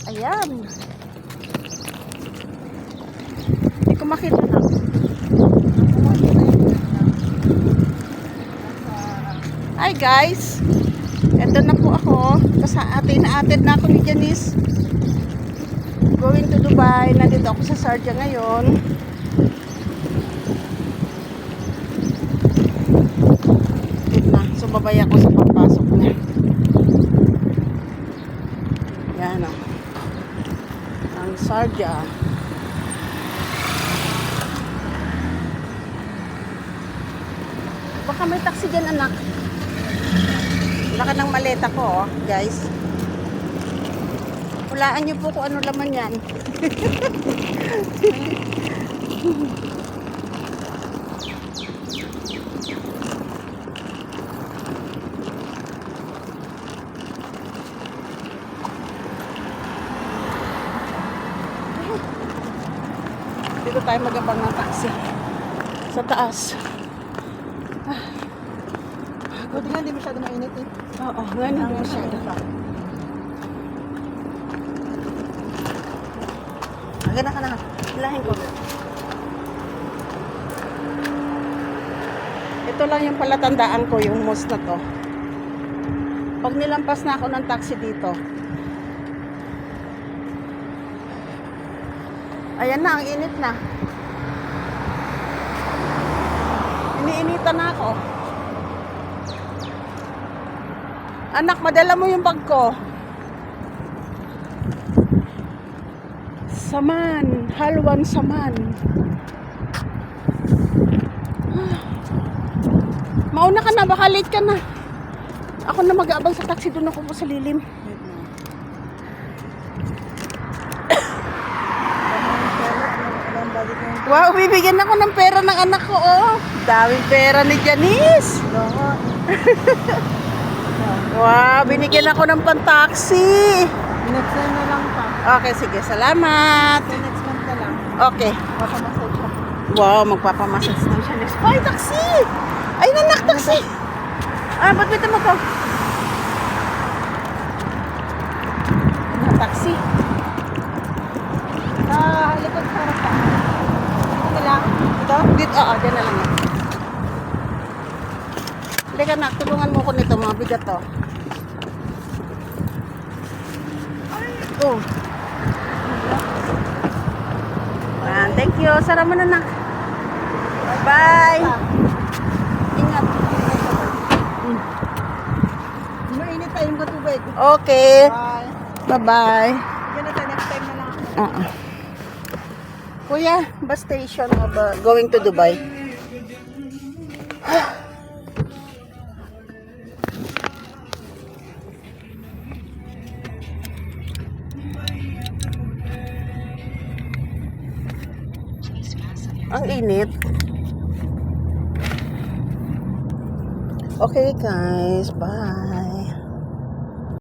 Ayan. Hindi ko makita na. Hi guys. Ito na po ako. Atid na ako ni Janice. Going to Dubai. Nandito ako sa Sharjah ngayon. So babay ako sa pagpasok niya. Yan o. Ang Sharjah. Baka may taxi dyan, anak. Laki ng maleta ko, guys. Hulaan niyo po kung ano laman yan. Dito tayo magabang ng taxi sa taas. Buti nga hindi masyado mainit eh. Oo, ngayon hindi masyado. Agad ka na. Hilahin ko. Ito lang yung palatandaan ko, yung mosque na to. Pag nilampas na ako ng taxi dito. Ayan na, ang init na. Iniinitan na ako. Anak, madala mo yung bag ko. Saman, halwan saman. Mauna ka na, baka late ka na. Ako na mag-aabang sa taxi, doon ako po sa lilim. Wow, bibigyan ako ng pera ng anak ko, oh. Daming pera ni Janice. Wow, binigyan ako ng pan-taxi. Next time na lang pa. Okay, sige, salamat. So next month na lang. Okay. Papamassage ako. Wow, magpapamassage na siya. Ay, taxi! Ay, nanak, taxi! Ah, ba't bita mo to? Taxi. Likod sa harapan. Ito lang. Ito? Dito, oo, dyan na lang yan. Hindi ka nak, tulungan mo ko nito, mga bigat to. Oh. Ayan, thank you. Sara mo na nak. Bye. Ingat. Mainit tayong katubig. Okay. Bye. Bye-bye. Yan na tayo. Next time na lang. Kuya, bus station of going to Dubai. Ang init. Okay guys, bye.